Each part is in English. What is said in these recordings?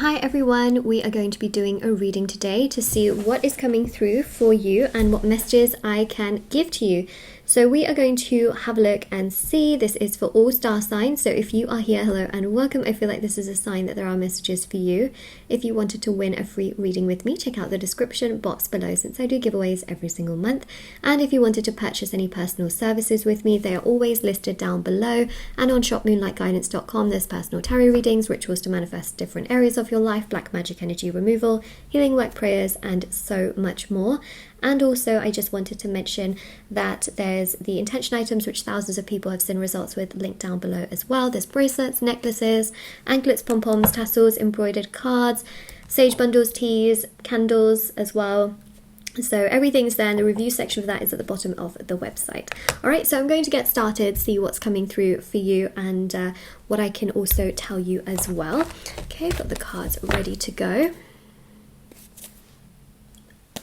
Hi everyone, we are going to be doing a reading today to see what is coming through for you and what messages I can give to you. So we are going to have a look and see. This is for all star signs, so if you are here, hello and welcome. I feel like this is a sign that there are messages for you. If you wanted to win a free reading with me, check out the description box below since I do giveaways every single month. And if you wanted to purchase any personal services with me, they are always listed down below. And on shopmoonlightguidance.com there's personal tarot readings, rituals to manifest different areas of your life, black magic energy removal, healing work prayers, and so much more. And also, I just wanted to mention that there's the intention items, which thousands of people have seen results with, linked down below as well. There's bracelets, necklaces, anklets, pom-poms, tassels, embroidered cards, sage bundles, teas, candles as well. So everything's there, and the review section of that is at the bottom of the website. Alright, so I'm going to get started, see what's coming through for you and what I can also tell you as well. Okay, I've got the cards ready to go.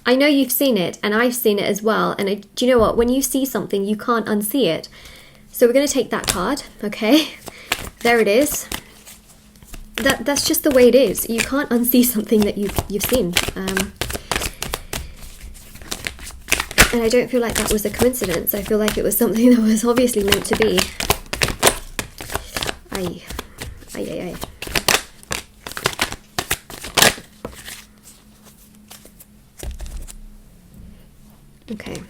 I know you've seen it, and I've seen it as well, and do you know what? When you see something, you can't unsee it. So we're going to take that card, okay? There it is. That's just the way it is. You can't unsee something that you've seen. And I don't feel like that was a coincidence. I feel like it was something that was obviously meant to be. Ay. Ay, ay, ay. Okay,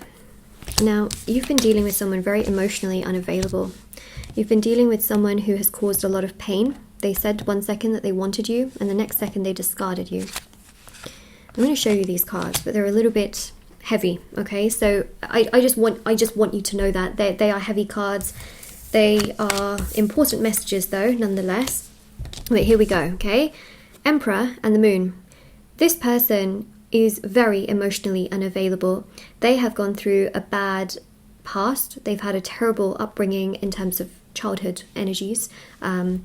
now you've been dealing with someone very emotionally unavailable. You've been dealing with someone who has caused a lot of pain. They said one second that they wanted you, and the next second they discarded you. I'm going to show you these cards, but they're a little bit heavy, okay? So I just want you to know that they are heavy cards. They are important messages though, nonetheless. Wait, here we go, okay? Emperor and the Moon. This person is very emotionally unavailable. They have gone through a bad past. They've had a terrible upbringing in terms of childhood energies. When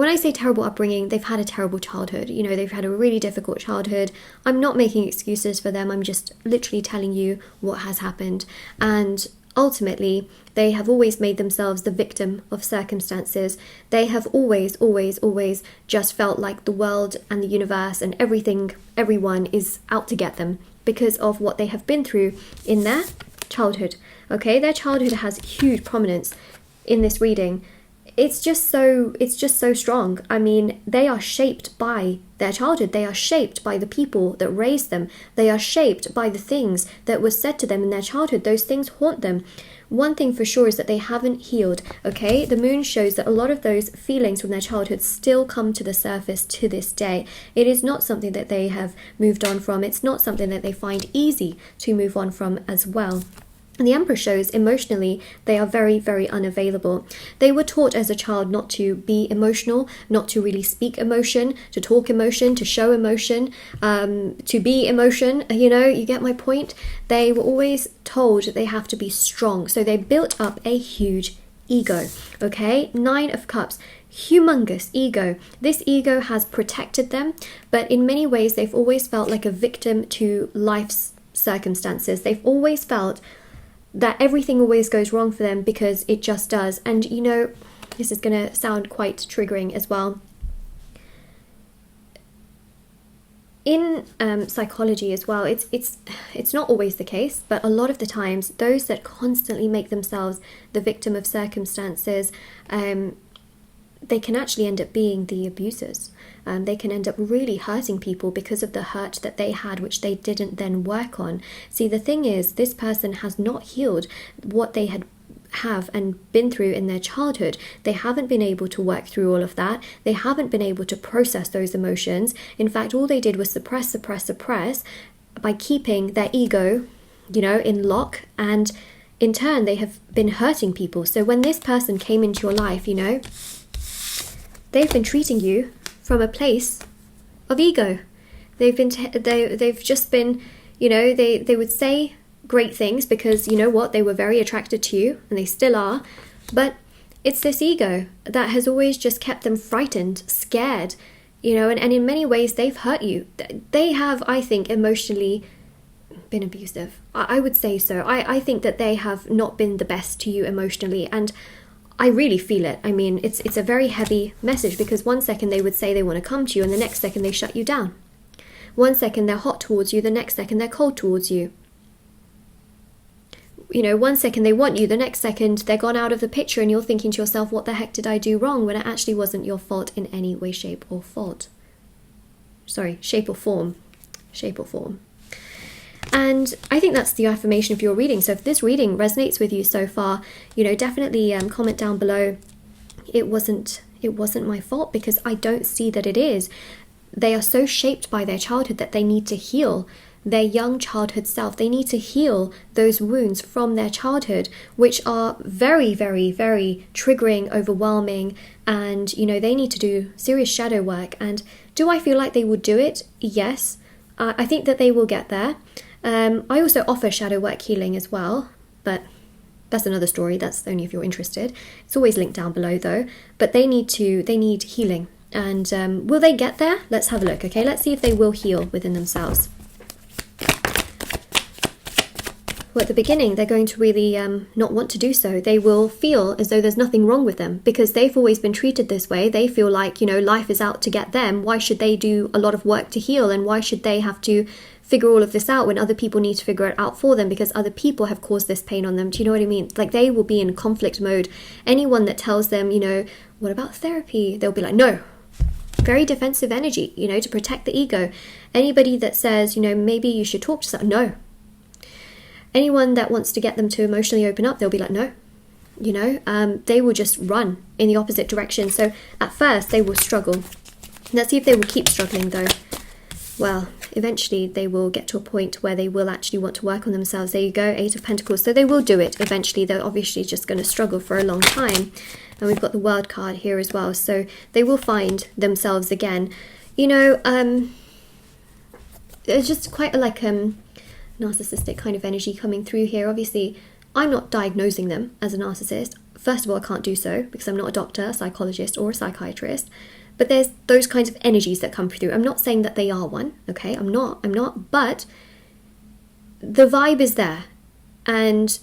I say terrible upbringing, they've had a terrible childhood. You know, they've had a really difficult childhood. I'm not making excuses for them. I'm just literally telling you what has happened. And ultimately, they have always made themselves the victim of circumstances. They have always just felt like the world and the universe and everyone is out to get them because of what they have been through in their childhood. Okay, their childhood has huge prominence in this reading. It's just so strong. I mean, they are shaped by their childhood. They are shaped by the people that raised them. They are shaped by the things that were said to them in their childhood. Those things haunt them. One thing for sure is that they haven't healed, okay? The Moon shows that a lot of those feelings from their childhood still come to the surface to this day. It is not something that they have moved on from. It's not something that they find easy to move on from as well. And the Emperor shows emotionally they are very unavailable. They were taught as a child not to be emotional, not to really speak emotion, to talk emotion, to show emotion, to be emotion. You know, you get my point? They were always told that they have to be strong. So they built up a huge ego, okay? 9 of Cups. Humongous ego. This ego has protected them, but in many ways they've always felt like a victim to life's circumstances. They've always felt that everything always goes wrong for them because it just does. And you know, this is going to sound quite triggering as well. In psychology as well, it's not always the case, but a lot of the times those that constantly make themselves the victim of circumstances, they can actually end up being the abusers. They can end up really hurting people because of the hurt that they had, which they didn't then work on. See, the thing is, this person has not healed what they have and been through in their childhood. They haven't been able to work through all of that. They haven't been able to process those emotions. In fact, all they did was suppress by keeping their ego, you know, in lock, and in turn they have been hurting people. So when this person came into your life, you know, they've been treating you from a place of ego. They've just been, you know, they would say great things because, you know what, they were very attracted to you, and they still are, but it's this ego that has always just kept them frightened, scared, you know, and in many ways they've hurt you. They have, I think, emotionally been abusive. I would say so. I think that they have not been the best to you emotionally, and I really feel it. I mean, it's a very heavy message, because one second they would say they want to come to you and the next second they shut you down. One second they're hot towards you, the next second they're cold towards you. You know, one second they want you, the next second they're gone out of the picture, and you're thinking to yourself, what the heck did I do wrong? When it actually wasn't your fault in any way, shape or form. And I think that's the affirmation of your reading. So if this reading resonates with you so far, you know, definitely comment down below, it wasn't my fault, because I don't see that it is. They are so shaped by their childhood that they need to heal their young childhood self. They need to heal those wounds from their childhood, which are very, very, very triggering, overwhelming, and, you know, they need to do serious shadow work. And do I feel like they will do it? Yes. I think that they will get there. I also offer shadow work healing as well, but that's another story. That's only if you're interested. It's always linked down below though. But they need healing. And will they get there? Let's have a look, okay? Let's see if they will heal within themselves. Well, at the beginning, they're going to really not want to do so. They will feel as though there's nothing wrong with them, because they've always been treated this way. They feel like, you know, life is out to get them. Why should they do a lot of work to heal? And why should they have to figure all of this out when other people need to figure it out for them, because other people have caused this pain on them? Do you know what I mean? Like, they will be in conflict mode. Anyone that tells them, you know, what about therapy? They'll be like, no. Very defensive energy, you know, to protect the ego. Anybody that says, you know, maybe you should talk to someone, no. Anyone that wants to get them to emotionally open up, they'll be like, no. You know, they will just run in the opposite direction. So at first they will struggle. Let's see if they will keep struggling though. Well, eventually they will get to a point where they will actually want to work on themselves. There you go, Eight of Pentacles. So they will do it eventually. They're obviously just going to struggle for a long time. And we've got the World card here as well. So they will find themselves again. You know, it's just quite a narcissistic kind of energy coming through here. Obviously, I'm not diagnosing them as a narcissist. First of all, I can't do so because I'm not a doctor, a psychologist, or a psychiatrist. But there's those kinds of energies that come through. I'm not saying that they are one, okay? I'm not, but the vibe is there. And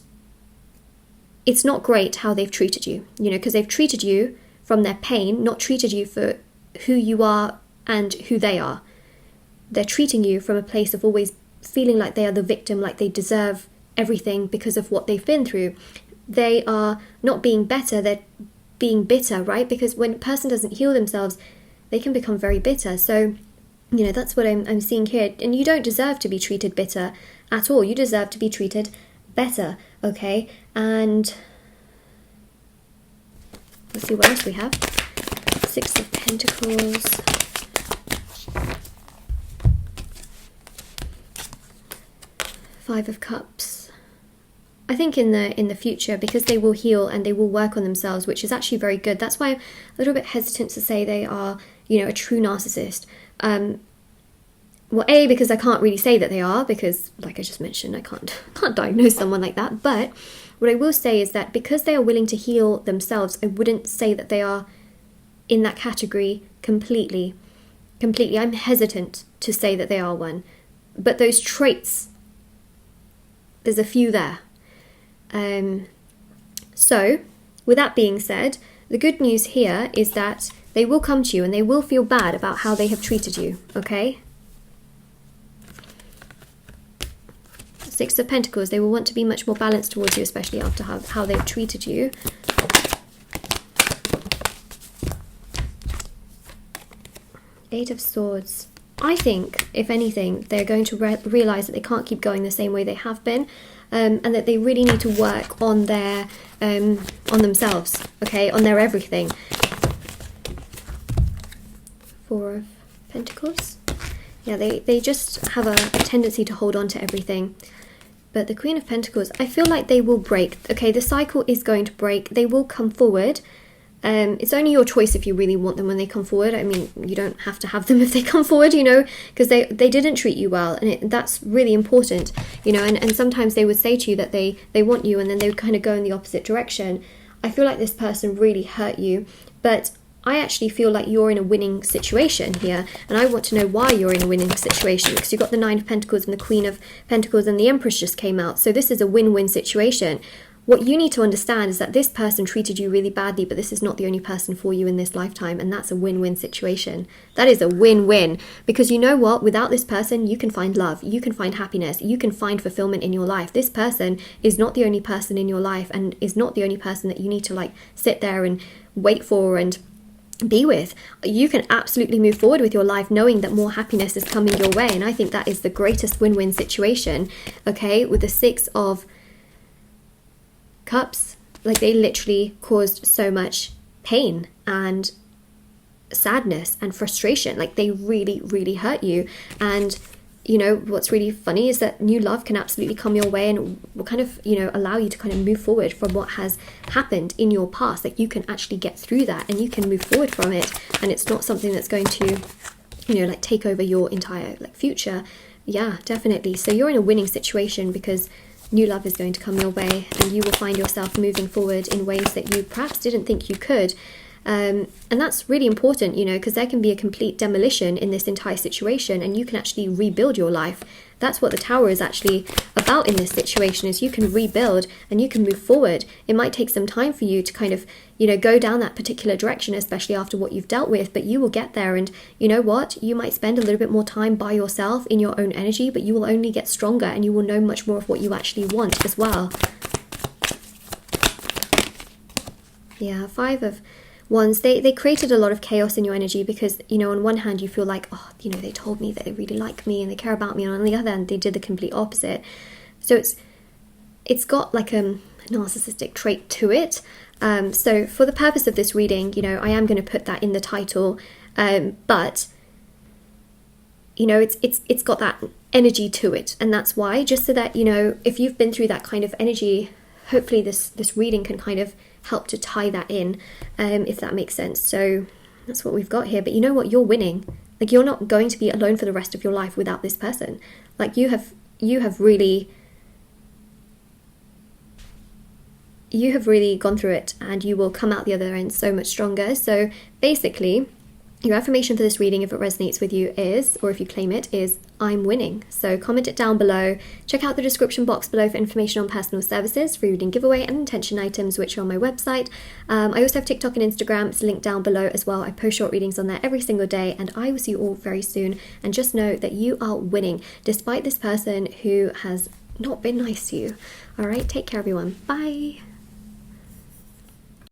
it's not great how they've treated you, you know, because they've treated you from their pain, not treated you for who you are and who they are. They're treating you from a place of always feeling like they are the victim, like they deserve everything because of what they've been through. They are not being better, they're being bitter, right? Because when a person doesn't heal themselves, they can become very bitter. So, you know, that's what I'm seeing here. And you don't deserve to be treated bitter at all. You deserve to be treated better, okay? And let's see what else we have. Six of Pentacles. Five of Cups. I think in the future, because they will heal and they will work on themselves, which is actually very good. That's why I'm a little bit hesitant to say they are, you know, a true narcissist. Well, A, because I can't really say that they are, because like I just mentioned, I can't diagnose someone like that. But what I will say is that because they are willing to heal themselves, I wouldn't say that they are in that category completely. I'm hesitant to say that they are one. But those traits, there's a few there. So, with that being said, the good news here is that they will come to you and they will feel bad about how they have treated you, okay? Six of Pentacles, they will want to be much more balanced towards you, especially after how they've treated you. Eight of Swords. I think, if anything, they're going to realise that they can't keep going the same way they have been, and that they really need to work on their, on themselves, okay, on their everything. Four of Pentacles. Yeah, they just have a tendency to hold on to everything. But the Queen of Pentacles, I feel like they will break. Okay, the cycle is going to break. They will come forward. It's only your choice if you really want them when they come forward. I mean, you don't have to have them if they come forward, you know, because they didn't treat you well, and that's really important, you know, and sometimes they would say to you that they want you, and then they would kind of go in the opposite direction. I feel like this person really hurt you, but I actually feel like you're in a winning situation here, and I want to know why you're in a winning situation, because you've got the Nine of Pentacles and the Queen of Pentacles, and the Empress just came out, so this is a win-win situation. what you need to understand is that this person treated you really badly, but this is not the only person for you in this lifetime, and that's a win-win situation. That is a win-win, because you know what? Without this person, you can find love, you can find happiness, you can find fulfillment in your life. This person is not the only person in your life, and is not the only person that you need to like sit there and wait for and be with. You can absolutely move forward with your life knowing that more happiness is coming your way, and I think that is the greatest win-win situation. Okay, with the Six of Cups, like they literally caused so much pain and sadness and frustration. Like they really, really hurt you. And you know what's really funny is that new love can absolutely come your way and will kind of, you know, allow you to kind of move forward from what has happened in your past. Like you can actually get through that and you can move forward from it, and it's not something that's going to, you know, like take over your entire like future. Yeah, definitely. So you're in a winning situation because new love is going to come your way, and you will find yourself moving forward in ways that you perhaps didn't think you could. And that's really important, you know, because there can be a complete demolition in this entire situation, and you can actually rebuild your life. That's what the Tower is actually about in this situation, is you can rebuild and you can move forward. It might take some time for you to kind of, you know, go down that particular direction, especially after what you've dealt with, but you will get there. And you know what? You might spend a little bit more time by yourself in your own energy, but you will only get stronger and you will know much more of what you actually want as well. Yeah, Five of Wands, they created a lot of chaos in your energy because, you know, on one hand you feel like, oh, you know, they told me that they really like me and they care about me, and on the other hand they did the complete opposite. So it's got like a narcissistic trait to it. So for the purpose of this reading, you know, I am going to put that in the title, but you know, it's got that energy to it, and that's why, just so that, you know, if you've been through that kind of energy, hopefully this reading can kind of help to tie that in, if that makes sense. So that's what we've got here. But you know what? You're winning. Like, you're not going to be alone for the rest of your life without this person. Like, you have really gone through it, and you will come out the other end so much stronger. So basically, your affirmation for this reading, if it resonates with you, is, or if you claim it, is I'm winning. So comment it down below. Check out the description box below for information on personal services, free reading giveaway, and intention items, which are on my website. I also have TikTok and Instagram. It's linked down below as well. I post short readings on there every single day, and I will see you all very soon. And just know that you are winning, despite this person who has not been nice to you. All right, take care, everyone. Bye.